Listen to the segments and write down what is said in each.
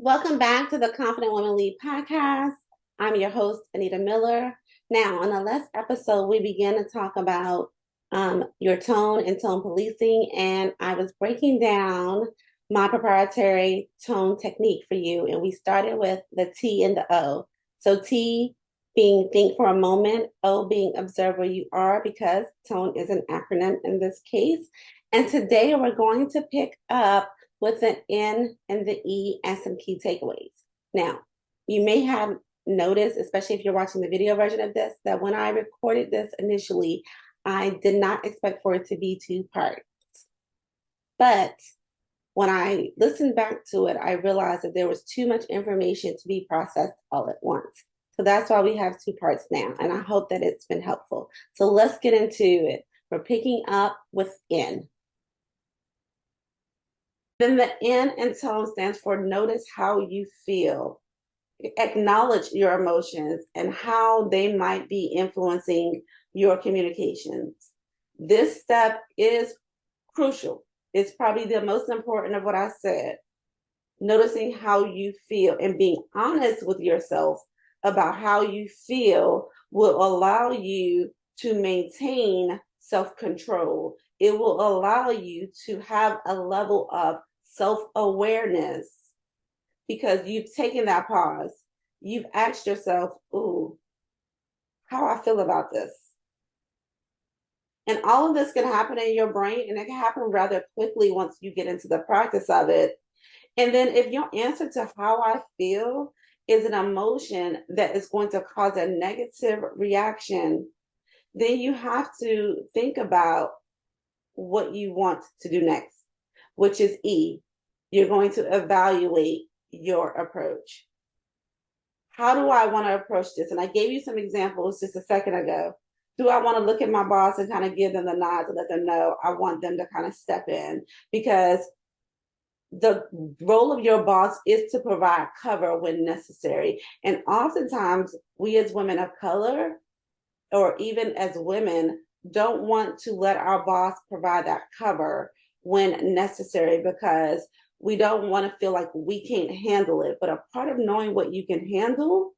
Welcome back to the Confident Women Lead podcast. I'm your host, Anita Miller. Now, on the last episode, we began to talk about your tone and tone policing, and I was breaking down my proprietary tone technique for you, and we started with the T and the O. So T being think for a moment, O being observe where you are, because tone is an acronym in this case. And today we're going to pick up with an N and the E and some key takeaways. Now, you may have noticed, especially if you're watching the video version of this, that when I recorded this initially, I did not expect for it to be two parts. But when I listened back to it, I realized that there was too much information to be processed all at once. So that's why we have two parts now. And I hope that it's been helpful. So let's get into it. We're picking up with N. Then the N in tone stands for notice how you feel. Acknowledge your emotions and how they might be influencing your communications. This step is crucial. It's probably the most important of what I said. Noticing how you feel and being honest with yourself about how you feel will allow you to maintain self-control. It will allow you to have a level of self-awareness because you've taken that pause. You've asked yourself, ooh, how I feel about this. And all of this can happen in your brain, and it can happen rather quickly once you get into the practice of it. And then if your answer to how I feel is an emotion that is going to cause a negative reaction, then you have to think about what you want to do next, which is E. You're going to evaluate your approach. How do I want to approach this? And I gave you some examples just a second ago. Do I want to look at my boss and kind of give them the nod to let them know I want them to kind of step in? Because the role of your boss is to provide cover when necessary. And oftentimes we as women of color, or even as women, don't want to let our boss provide that cover when necessary because we don't want to feel like we can't handle it. But a part of knowing what you can handle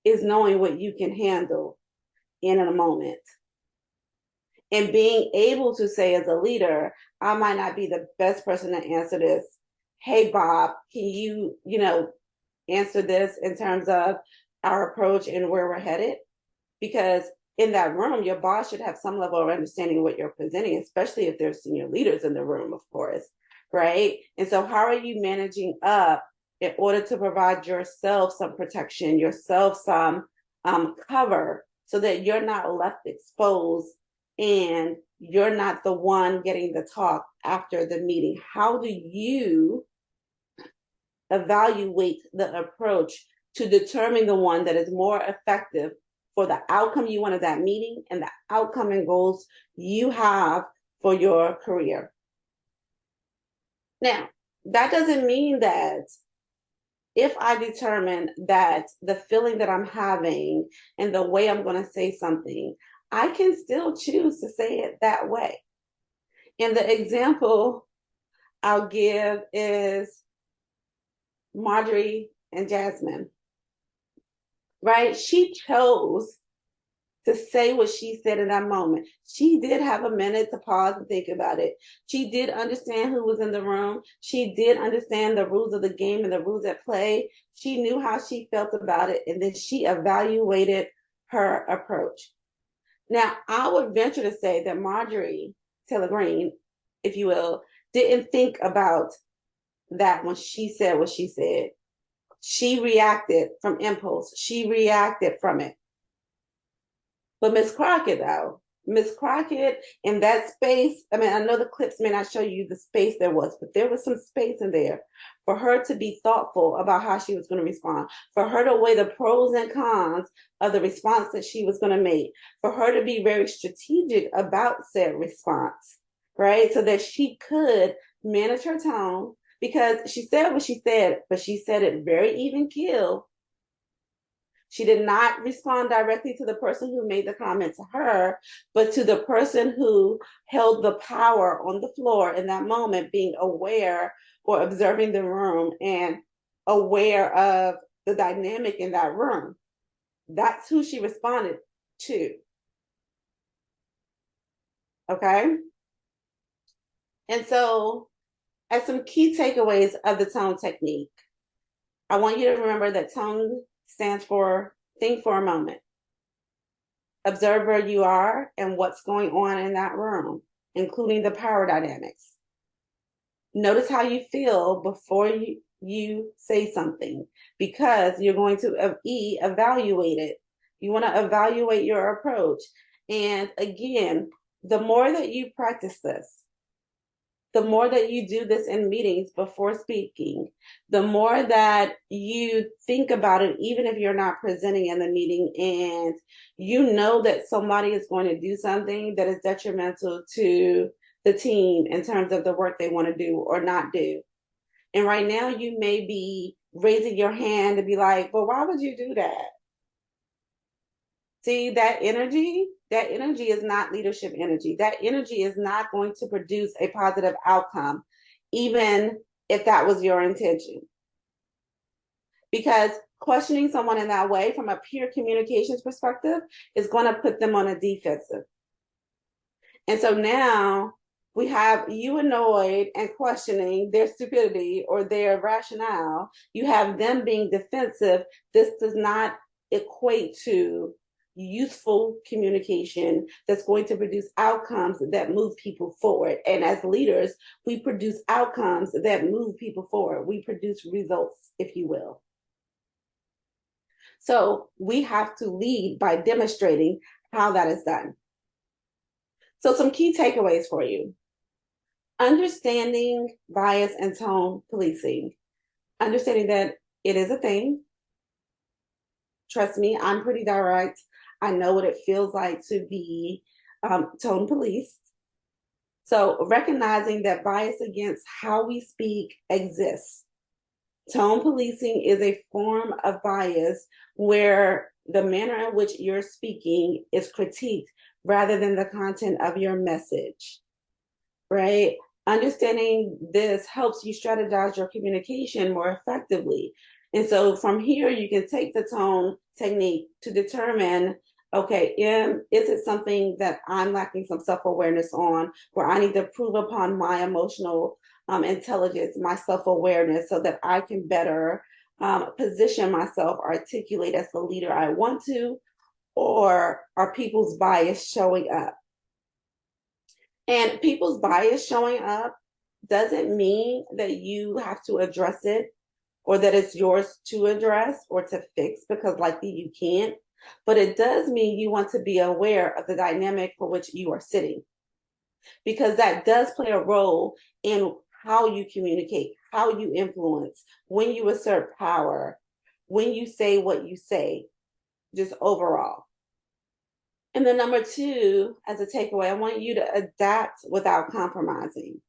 is knowing what you can handle in a moment. And being able to say as a leader, I might not be the best person to answer this. Hey, Bob, can you, answer this in terms of our approach and where we're headed? Because in that room, your boss should have some level of understanding of what you're presenting, especially if there's senior leaders in the room, of course, right? And so how are you managing up in order to provide yourself some protection, yourself some cover so that you're not left exposed and you're not the one getting the talk after the meeting? How do you evaluate the approach to determine the one that is more effective for the outcome you want of that meeting and the outcome and goals you have for your career? Now, that doesn't mean that if I determine that the feeling that I'm having and the way I'm going to say something, I can still choose to say it that way. And the example I'll give is Marjorie and Jasmine, right? She chose to say what she said in that moment. She did have a minute to pause and think about it. She did understand who was in the room. She did understand the rules of the game and the rules at play. She knew how she felt about it, and then she evaluated her approach. Now, I would venture to say that Marjorie Taylor Greene, if you will, didn't think about that when she said what she said. She reacted from impulse. She reacted from it. But Miss Crockett, though, Miss Crockett in that space, I mean, I know the clips may not show you the space there was, but there was some space in there for her to be thoughtful about how she was going to respond, for her to weigh the pros and cons of the response that she was going to make, for her to be very strategic about said response, right? So that she could manage her tone, because she said what she said, but she said it very even keel. She did not respond directly to the person who made the comment to her, but to the person who held the power on the floor in that moment, being aware or observing the room and aware of the dynamic in that room. That's who she responded to. Okay. And so, as some key takeaways of the tone technique, I want you to remember that tone stands for think for a moment. Observe where you are and what's going on in that room, including the power dynamics. Notice how you feel before you say something, because you're going to evaluate it. You want to evaluate your approach. And again, the more that you practice this, the more that you do this in meetings before speaking, the more that you think about it, even if you're not presenting in the meeting and you know that somebody is going to do something that is detrimental to the team in terms of the work they want to do or not do. And right now you may be raising your hand to be like, well, why would you do that? See, that energy is not leadership energy. That energy is not going to produce a positive outcome, even if that was your intention. Because questioning someone in that way from a peer communications perspective is going to put them on a defensive. And so now we have you annoyed and questioning their stupidity or their rationale. You have them being defensive. This does not equate to useful communication that's going to produce outcomes that move people forward. And as leaders, we produce outcomes that move people forward. We produce results, if you will. So we have to lead by demonstrating how that is done. So some key takeaways for you. Understanding bias and tone policing. Understanding that it is a thing. Trust me, I'm pretty direct. I know what it feels like to be tone policed. So recognizing that bias against how we speak exists. Tone policing is a form of bias where the manner in which you're speaking is critiqued rather than the content of your message, right? Understanding this helps you strategize your communication more effectively. And so from here, you can take the tone technique to determine, okay, is it something that I'm lacking some self-awareness on, where I need to improve upon my emotional intelligence, my self-awareness, so that I can better position myself, articulate as the leader I want to, or are people's bias showing up? And people's bias showing up doesn't mean that you have to address it or that it's yours to address or to fix, because likely you can't. But it does mean you want to be aware of the dynamic for which you are sitting, because that does play a role in how you communicate, how you influence, when you assert power, when you say what you say, just overall. And then number two, as a takeaway, I want you to adapt without compromising.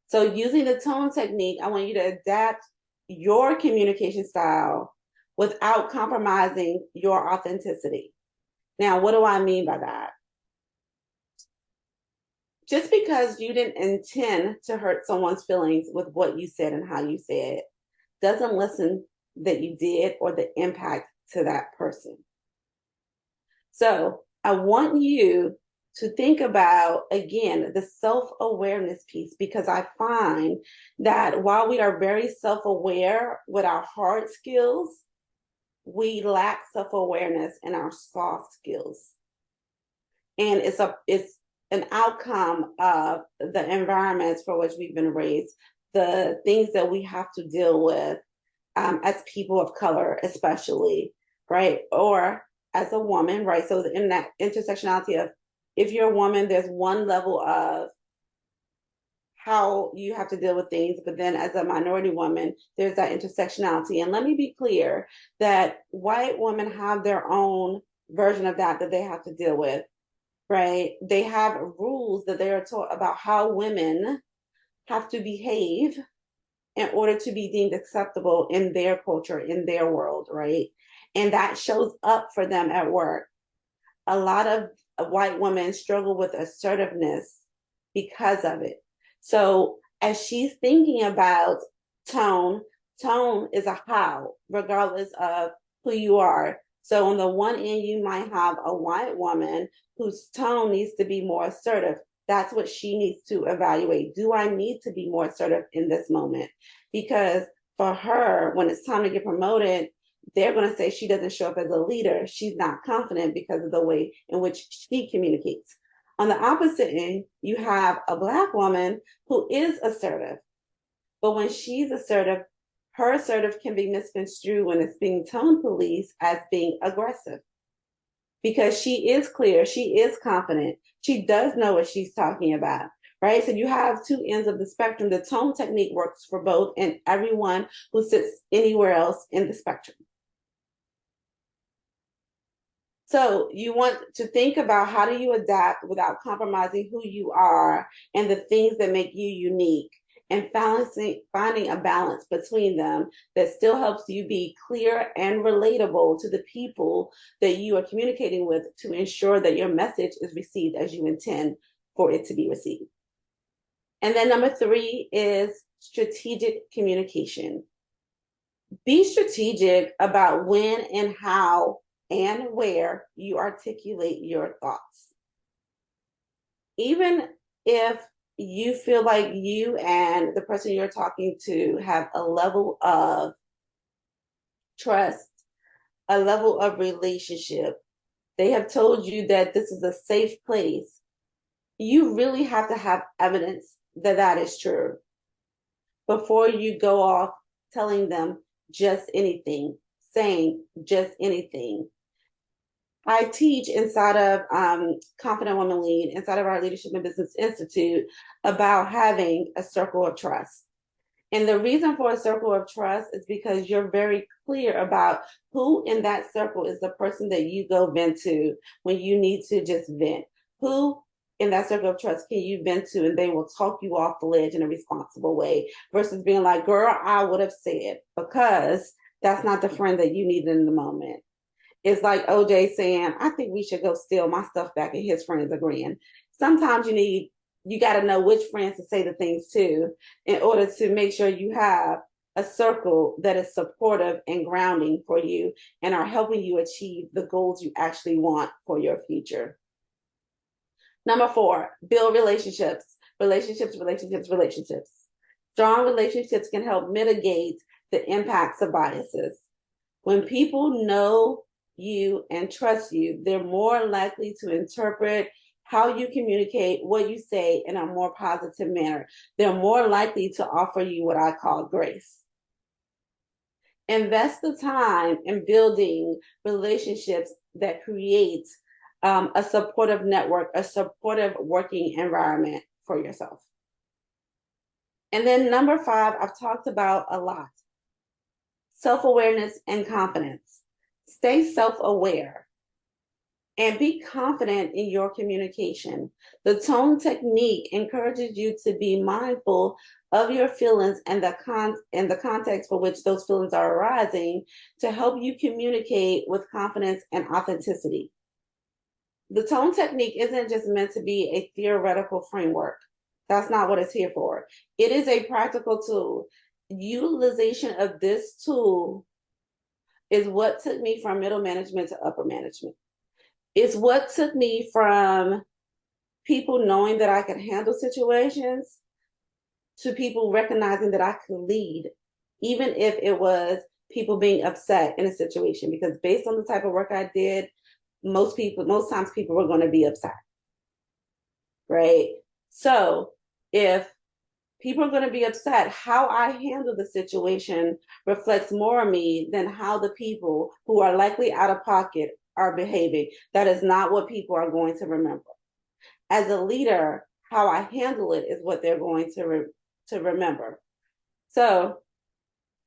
So using the tone technique, I want you to adapt your communication style without compromising your authenticity. Now, what do I mean by that? Just because you didn't intend to hurt someone's feelings with what you said and how you said doesn't lessen that you did or the impact to that person. So I want you to think about, again, the self-awareness piece, because I find that while we are very self-aware with our hard skills, we lack self-awareness in our soft skills. And it's an outcome of the environments for which we've been raised, the things that we have to deal with as people of color, especially, right? Or as a woman, right? So in that intersectionality of, if you're a woman, there's one level of how you have to deal with things, but then as a minority woman, there's that intersectionality. And let me be clear that white women have their own version of that they have to deal with, right? They have rules that they are taught about how women have to behave in order to be deemed acceptable in their culture, in their world, right? And that shows up for them at work. A lot of white women struggle with assertiveness because of it. So as she's thinking about tone, Tone is a how, regardless of who you are. So on the one end, you might have a white woman whose tone needs to be more assertive. That's what she needs to evaluate. Do I need to be more assertive in this moment? Because for her, when it's time to get promoted, they're going to say she doesn't show up as a leader. She's not confident because of the way in which she communicates. On the opposite end, you have a Black woman who is assertive. But when she's assertive, her assertive can be misconstrued when it's being tone police as being aggressive. Because she is clear, she is confident, she does know what she's talking about, right? So you have two ends of the spectrum. The tone technique works for both and everyone who sits anywhere else in the spectrum. So you want to think about how do you adapt without compromising who you are and the things that make you unique, and finding a balance between them that still helps you be clear and relatable to the people that you are communicating with to ensure that your message is received as you intend for it to be received. And then number 3 is strategic communication. Be strategic about when and how and where you articulate your thoughts. Even if you feel like you and the person you're talking to have a level of trust, a level of relationship, they have told you that this is a safe place, you really have to have evidence that that is true before you go off telling them just anything, saying just anything. I teach inside of Confident Women Lead, inside of our Leadership and Business Institute, about having a circle of trust. And the reason for a circle of trust is because you're very clear about who in that circle is the person that you go vent to when you need to just vent. Who in that circle of trust can you vent to and they will talk you off the ledge in a responsible way versus being like, girl, I would have said, because that's not the friend that you need in the moment. It's like OJ saying, I think we should go steal my stuff back, and his friends agreeing. Sometimes you got to know which friends to say the things to in order to make sure you have a circle that is supportive and grounding for you and are helping you achieve the goals you actually want for your future. Number 4, build relationships. Relationships. Strong relationships can help mitigate the impacts of biases. When people know you and trust you, they're more likely to interpret how you communicate, what you say in a more positive manner. They're more likely to offer you what I call grace. Invest the time in building relationships that create a supportive network, a supportive working environment for yourself. And then number 5, I've talked about a lot. Self-awareness and confidence. Stay self-aware and be confident in your communication. The tone technique encourages you to be mindful of your feelings and the context for which those feelings are arising to help you communicate with confidence and authenticity. The tone technique isn't just meant to be a theoretical framework. That's not what it's here for. It is a practical tool. Utilization of this tool is what took me from middle management to upper management. It's what took me from people knowing that I could handle situations to people recognizing that I could lead, even if it was people being upset in a situation. Because based on the type of work I did, most times people were going to be upset, right? So if people are going to be upset, how I handle the situation reflects more of me than how the people who are likely out of pocket are behaving. That is not what people are going to remember. As a leader, how I handle it is what they're going to remember. So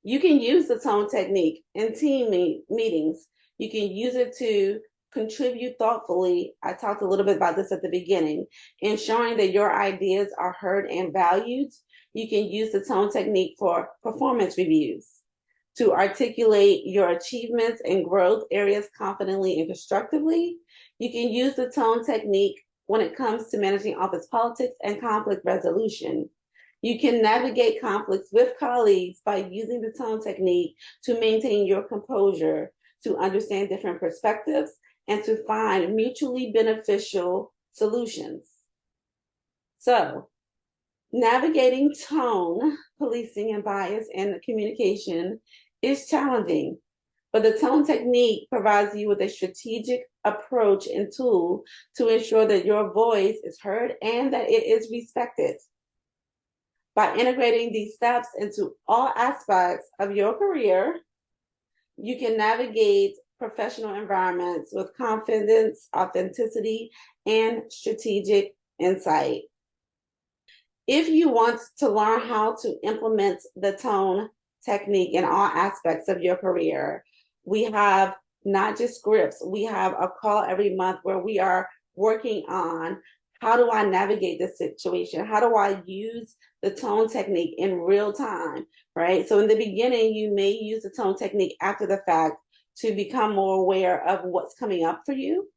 you can use the tone technique in team meetings. You can use it to contribute thoughtfully. I talked a little bit about this at the beginning, ensuring that your ideas are heard and valued. You can use the tone technique for performance reviews to articulate your achievements and growth areas confidently and constructively. You can use the tone technique when it comes to managing office politics and conflict resolution. You can navigate conflicts with colleagues by using the tone technique to maintain your composure, to understand different perspectives, and to find mutually beneficial solutions. So, navigating tone, policing, and bias in communication is challenging, but the tone technique provides you with a strategic approach and tool to ensure that your voice is heard and that it is respected. By integrating these steps into all aspects of your career, you can navigate professional environments with confidence, authenticity, and strategic insight. If you want to learn how to implement the tone technique in all aspects of your career, we have not just scripts, we have a call every month where we are working on how do I navigate this situation? How do I use the tone technique in real time, right? So in the beginning, you may use the tone technique after the fact to become more aware of what's coming up for you.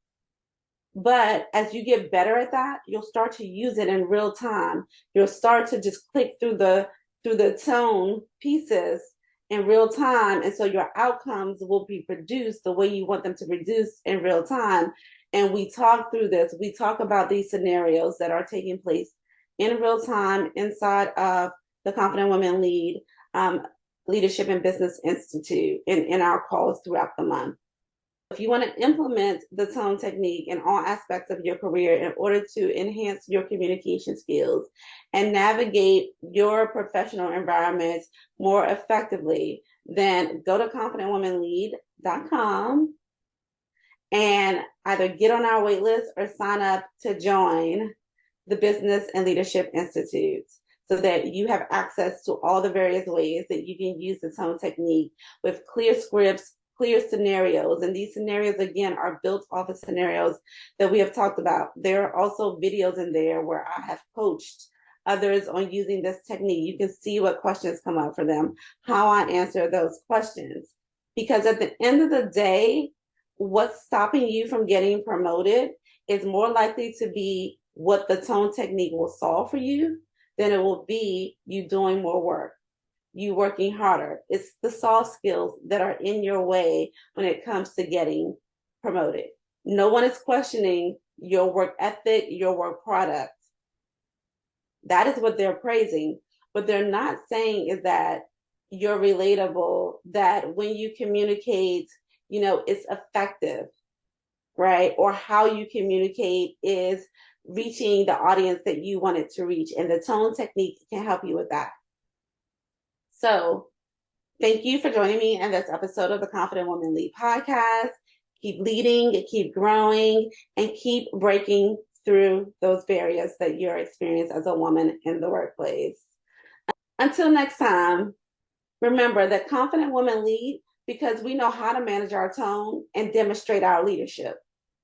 But as you get better at that, you'll start to use it in real time. You'll start to just click through the tone pieces in real time. And so your outcomes will be produced the way you want them to produce in real time. And we talk through this. We talk about these scenarios that are taking place in real time inside of the Confident Women Leadership and Business Institute in our calls throughout the month. If you want to implement the tone technique in all aspects of your career in order to enhance your communication skills and navigate your professional environments more effectively, then go to confidentwomanlead.com and either get on our wait list or sign up to join the Business and Leadership Institute so that you have access to all the various ways that you can use the tone technique with clear scripts, clear scenarios. And these scenarios, again, are built off of scenarios that we have talked about. There are also videos in there where I have coached others on using this technique. You can see what questions come up for them, how I answer those questions. Because at the end of the day, what's stopping you from getting promoted is more likely to be what the tone technique will solve for you than it will be you doing more work, you working harder. It's the soft skills that are in your way when it comes to getting promoted. No one is questioning your work ethic, your work product. That is what they're praising. What they're not saying is that you're relatable, that when you communicate, it's effective, right? Or how you communicate is reaching the audience that you want it to reach. And the tone technique can help you with that. So thank you for joining me in this episode of the Confident Woman Lead podcast. Keep leading, keep growing, and keep breaking through those barriers that you're experiencing as a woman in the workplace. Until next time, remember that confident women lead because we know how to manage our tone and demonstrate our leadership.